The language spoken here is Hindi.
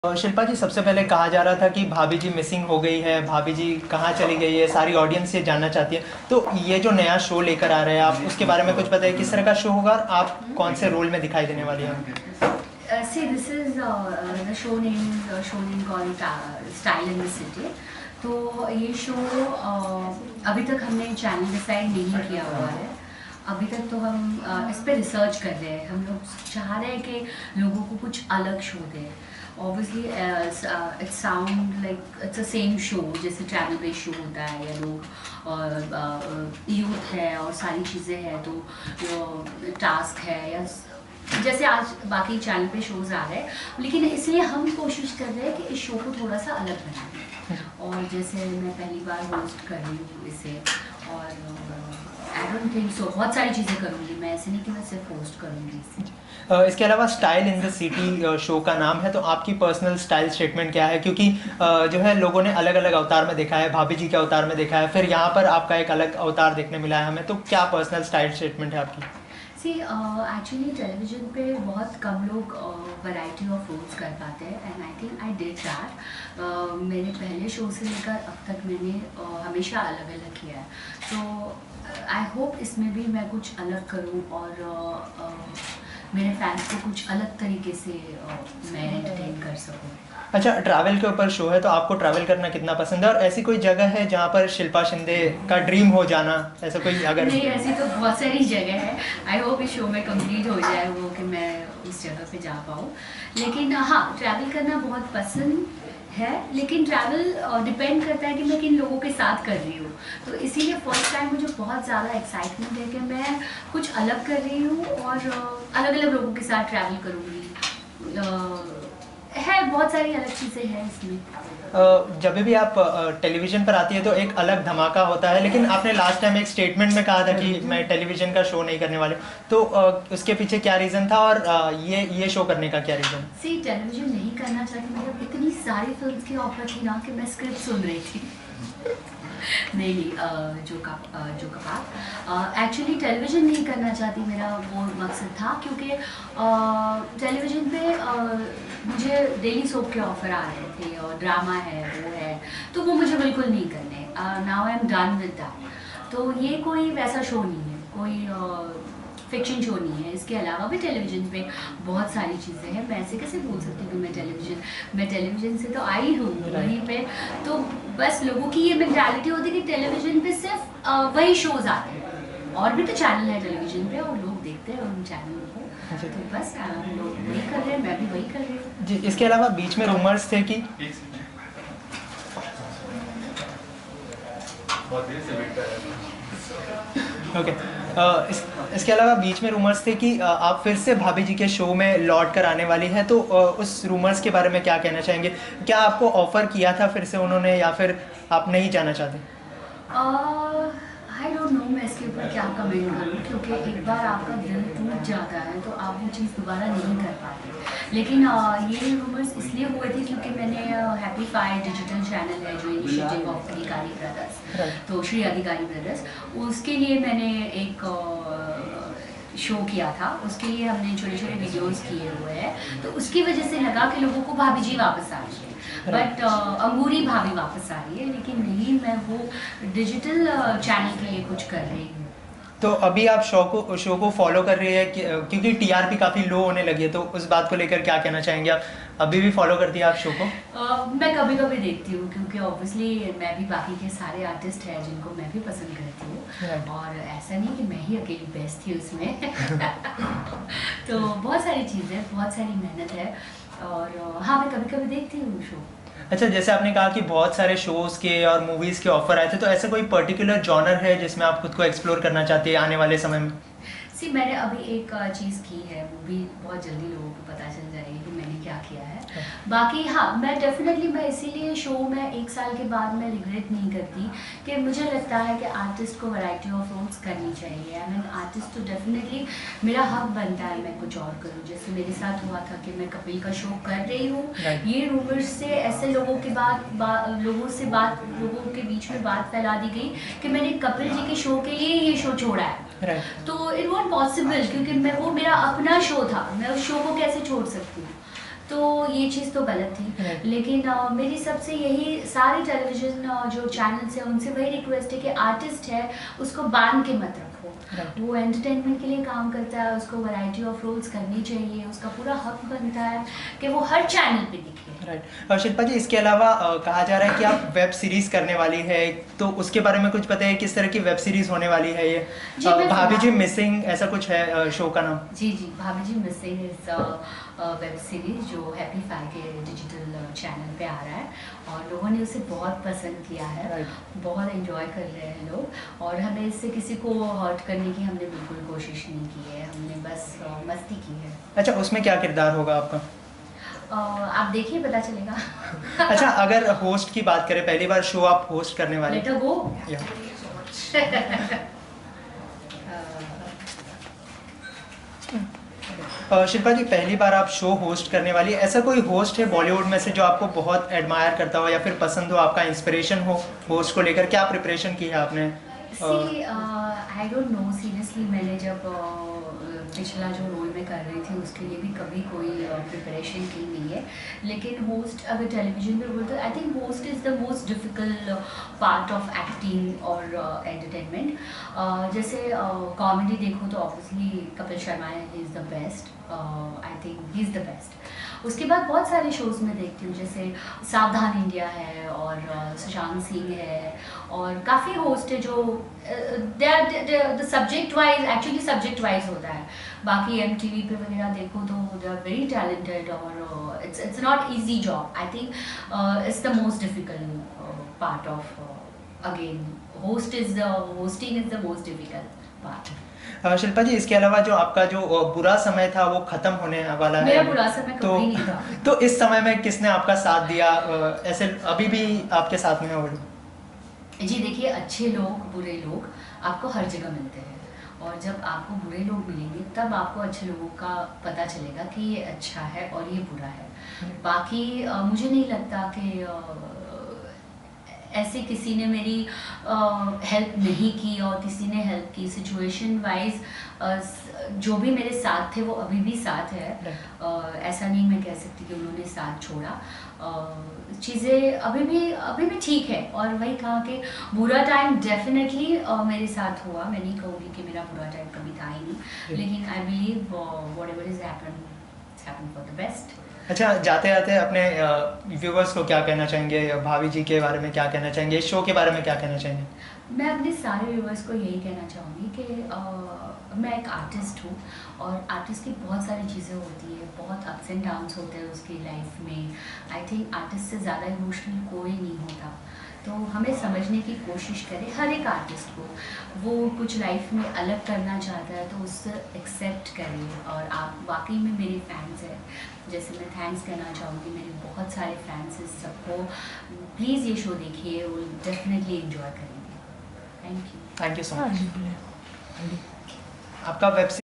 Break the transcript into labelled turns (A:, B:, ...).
A: शिल्पा जी, सबसे पहले कहा जा रहा था कि भाभी जी मिसिंग हो गई है, भाभी जी कहाँ चली गई है, सारी ऑडियंस ये जानना चाहती है। तो ये जो नया शो लेकर आ रहे हैं आप, उसके बारे में कुछ बताइए, किस तरह का शो होगा और आप कौन से रोल में दिखाई देने वाली हैं?
B: See, this is the show name called Style in the City. तो ये शो अभी तक हमने चैनल डिसाइड नहीं किया हुआ है। अभी तक तो हम इस पे रिसर्च कर रहे हैं। हम लोग चाह रहे हैं कि लोगों को कुछ अलग शो दें। Obviously it sound like it's a same show, जैसे ट्रैवल बेस्ड शो होता है या लोग यूथ है और सारी चीज़ें हैं, तो टास्क है या जैसे आज बाकी चैनल पे शोज़ आ रहे हैं, लेकिन इसलिए हम कोशिश कर रहे हैं कि इस शो को थोड़ा सा अलग बनाएं। और जैसे मैं पहली बार होस्ट कर रही हूँ इसे, और आई डोंट थिंक सो बहुत सारी चीज़ें करूँगी मैं, ऐसे नहीं कि मैं सिर्फ होस्ट करूँगी इसे।
A: इसके अलावा style in the city show का नाम है, तो आपकी पर्सनल स्टाइल स्टेटमेंट क्या है? क्योंकि जो है लोगों ने अलग अलग अवतार में देखा है, भाभी जी के अवतार में देखा है, फिर यहाँ पर आपका एक अलग अवतार देखने मिला है हमें, तो क्या पर्सनल स्टाइल स्टेटमेंट है आपकी?
B: सी एक्चुअली टेलीविज़न पे बहुत कम लोग वैरायटी ऑफ रोल्स कर पाते हैं, and I think I did that. मेरे पहले शो से लेकर अब तक मैंने हमेशा अलग अलग किया है, तो आई होप इसमें भी मैं कुछ अलग करूं और मेरे फैंस को कुछ अलग तरीके से मैं एंटरटेन कर सकूं।
A: अच्छा, ट्रैवल के ऊपर शो है, तो आपको ट्रैवल करना कितना पसंद है? और ऐसी कोई जगह है जहाँ पर शिल्पा शिंदे का ड्रीम हो जाना, ऐसा कोई अगर?
B: नहीं, ऐसी तो बहुत सारी जगह है। आई होप इस शो में कंप्लीट हो जाए वो, कि मैं उस जगह पे जा पाऊँ। लेकिन हाँ, ट्रैवल करना बहुत पसंद है, लेकिन ट्रैवल डिपेंड करता है कि मैं किन लोगों के साथ कर रही हूँ। तो इसीलिए फर्स्ट टाइम मुझे बहुत ज़्यादा एक्साइटमेंट है कि मैं कुछ अलग कर रही हूँ और अलग अलग लोगों के साथ ट्रैवल करूँगी। है बहुत सारी अलग चीज़ें हैं इसमें।
A: जब भी आप टेलीविज़न पर आती है तो एक अलग धमाका होता है, लेकिन आपने लास्ट टाइम एक स्टेटमेंट में कहा था कि मैं टेलीविज़न का शो नहीं करने वाले, तो उसके पीछे क्या रीज़न था और ये शो करने का क्या रीज़न?
B: सी, टेलीविज़न नहीं करना चाहती, मतलब इतनी सारी फिल्म्स की ऑफर थी ना कि मैं स्क्रिप्ट सुन रही थी। नहीं, जो कपात एक्चुअली टेलीविज़न नहीं करना चाहती, मेरा वो मकसद था, क्योंकि टेलीविज़न पे मुझे डेली सोप के ऑफ़र आ रहे थे और ड्रामा है, वो है, तो वो मुझे बिल्कुल नहीं करने। Now I am done with that. तो ये कोई वैसा शो नहीं है, कोई फिक्शन शो नहीं है। इसके अलावा भी टेलीविज़न पे बहुत सारी चीज़ें हैं। मैं ऐसे कैसे बोल सकती हूँ कि मैं टेलीविज़न से तो आई हूँ वहीं पे। तो बस लोगों की ये मेंटालिटी होती है कि टेलीविज़न पे सिर्फ वही शोज़ आते हैं, और भी तो चैनल है टेलीविज़न पे और लोग देखते हैं उन चैनल को। तो बस लोग वही कर रहे हैं, मैं भी वही कर रही हूँ
A: जी। इसके अलावा बीच में रूमर्स थे कि ओके, इसके अलावा बीच में रूमर्स थे कि आप फिर से भाभी जी के शो में लौट कर आने वाली हैं, तो उस रूमर्स के बारे में क्या कहना चाहेंगे? क्या आपको ऑफ़र किया था फिर से उन्होंने, या फिर आप नहीं जाना चाहते?
B: आई डोंट नो मैं इसके ऊपर क्या कमेंट करूँ, क्योंकि एक बार आपका दिल टूट जाता है तो आप वो चीज़ दोबारा नहीं कर पाते। लेकिन ये रूमर्स इसलिए हुए थे क्योंकि मैंने हैप्पी फायर डिजिटल चैनल है जो इनिशिएटिव ऑफ अधिकारी ब्रदर्स, तो श्री अधिकारी ब्रदर्स, उसके लिए मैंने एक शो किया था। उसके लिए हमने छोटे छोटे वीडियोस किए हुए हैं, तो उसकी वजह से लगा कि लोगों को भाभी जी वापस आ रही है, बट अंगूरी भाभी वापस आ रही है, लेकिन नहीं, मैं वो डिजिटल चैनल के लिए कुछ कर रही हूँ।
A: तो अभी आप शो को फॉलो कर रही है क्योंकि टीआरपी काफ़ी लो होने लगी है, तो उस बात को लेकर क्या कहना चाहेंगे आप? अभी भी फॉलो करती है आप शो को?
B: मैं कभी कभी देखती हूँ, क्योंकि ऑब्वियसली मैं भी बाकी के सारे आर्टिस्ट हैं जिनको मैं भी पसंद करती हूँ, और ऐसा नहीं कि मैं ही अकेली बेस्ट थी उसमें। तो बहुत सारी चीज़ें, बहुत सारी मेहनत है, और हाँ, मैं कभी कभी देखती हूँ शो।
A: अच्छा, जैसे आपने कहा कि बहुत सारे शोज़ के और मूवीज़ के ऑफ़र आए थे, तो ऐसा कोई पर्टिकुलर जॉनर है जिसमें आप खुद को एक्सप्लोर करना चाहती है आने वाले समय में?
B: सी, मैंने अभी एक चीज़ की है, वो भी बहुत जल्दी लोगों को पता चल जाएगी कि मैंने क्या किया है। बाकी हाँ, मैं डेफिनेटली, मैं इसीलिए शो में 1 साल के बाद मैं रिग्रेट नहीं करती, कि मुझे लगता है कि आर्टिस्ट को वैरायटी ऑफ रोल्स करनी चाहिए। आई मीन आर्टिस्ट तो डेफिनेटली मेरा हक बनता है मैं कुछ और करूँ। जैसे मेरे साथ हुआ था कि मैं कपिल का शो कर रही हूँ, ये रूमर्स से ऐसे लोगों के लोगों के बीच में बात फैला दी गई कि मैंने कपिल जी के शो के लिए ये शो छोड़ा है। तो इट वॉन्ट पॉसिबल, क्योंकि वो मेरा अपना शो था, मैं उस शो को कैसे छोड़ सकती हूँ? तो ये चीज़ तो गलत थी। लेकिन मेरी सबसे यही सारे टेलीविज़न जो चैनल्स हैं उनसे वही रिक्वेस्ट है कि आर्टिस्ट है उसको बांध के मत रखो। वो एंटरटेनमेंट के लिए काम करता है, उसको वैरायटी ऑफ रोल्स करनी चाहिए, उसका पूरा हक बनता है कि वो हर चैनल पे दिखे।
A: राइट। और शिल्पा जी, इसके अलावा कहा जा रहा है कि आप वेब सीरीज करने वाली है, तो उसके बारे में कुछ पता है? किस तरह की वेब सीरीज होने वाली है ये? भाभी जी मिसिंग ऐसा कुछ है शो का नाम?
B: जी भाभी जी मिसिंग इज वेब सीरीज जो हैप्पी फाई के डिजिटल चैनल पे आ रहा है और लोगों ने उसे बहुत पसंद किया है। बहुत एंजॉय कर रहे हैं लोग और हमें इससे किसी को हर्ट करने की हमने बिल्कुल कोशिश नहीं की है, हमने बस मस्ती की है।
A: अच्छा, उसमें क्या किरदार होगा आपका?
B: आप देखिए पता चलेगा।
A: अच्छा, अगर होस्ट की बात करें, पहली बार शो आप होस्ट करने वाले?
B: Let go.
A: शिल्पा जी, पहली बार आप शो होस्ट करने वाली, ऐसा कोई होस्ट है बॉलीवुड में से जो आपको बहुत एडमायर करता हो या फिर पसंद हो, आपका इंस्पिरेशन हो होस्ट को लेकर? क्या प्रिपरेशन की है आपने?
B: आई डोंट नो सीरियसली, मैंने जब पिछला जो रोल मैं कर रही थी उसके लिए भी कभी कोई प्रिपरेशन की नहीं है। लेकिन होस्ट अगर टेलीविज़न पे बोलते I think host is the most difficult part of acting और एंटरटेनमेंट। जैसे कॉमेडी देखो तो obviously Kapil Sharma is the best, I think he is the best. उसके बाद बहुत सारे शोज़ में देखती हूँ, जैसे सावधान इंडिया है और सुशांत सिंह है और काफ़ी होस्ट है जो the subject wise, actually subject wise होता है। बाकी MTV पे वगैरह देखो तो दे आर वेरी टैलेंटेड और it's not easy job. I think it's the most difficult part of again hosting is the most difficult part.
A: Shilpa ji, इसके अलावा जो आपका जो बुरा समय था वो खत्म होने वाला है।
B: मेरा बुरा समय कभी नहीं था।
A: तो इस समय में किसने आपका साथ दिया? ऐसे अभी भी आपके साथ में है वो?
B: जी देखिए, अच्छे लोग बुरे लोग आपको हर जगह मिलते हैं और जब आपको बुरे लोग मिलेंगे तब आपको अच्छे लोगों का पता चलेगा कि ये अच्छा है और ये बुरा है। बाकी मुझे नहीं लगता कि ऐसे किसी ने मेरी हेल्प नहीं की और किसी ने हेल्प की। सिचुएशन वाइज जो भी मेरे साथ थे वो अभी भी साथ है। ऐसा नहीं मैं कह सकती कि उन्होंने साथ छोड़ा। चीज़ें अभी भी ठीक है और वही कहा कि बुरा टाइम डेफिनेटली मेरे साथ हुआ। मैं नहीं कहूँगी कि मेरा बुरा टाइम कभी था ही नहीं, लेकिन I believe whatever is happen, it's happen for the best.
A: अच्छा, जाते जाते अपने व्यूवर्स को क्या कहना चाहेंगे? भाभी जी के बारे में क्या कहना चाहेंगे? इस शो के बारे में क्या कहना चाहेंगे?
B: मैं अपने सारे व्यूवर्स को यही कहना चाहूँगी कि मैं एक आर्टिस्ट हूँ और आर्टिस्ट की बहुत सारी चीज़ें होती है, बहुत अप्स एंड डाउन्स होते हैं उसकी लाइफ में। आई थिंक आर्टिस्ट से ज़्यादा इमोशनल कोई नहीं होता, तो हमें समझने की कोशिश करें हर एक आर्टिस्ट को। वो कुछ लाइफ में अलग करना चाहता है तो उससे एक्सेप्ट करें। और आप वाकई में मेरे फैंस हैं, जैसे मैं थैंक्स कहना चाहूँगी, मेरे बहुत सारे फैंस हैं। सबको प्लीज़ ये शो देखिए, वो डेफिनेटली एंजॉय करेंगे। Thank you.
A: Thank you so much. आपका वेब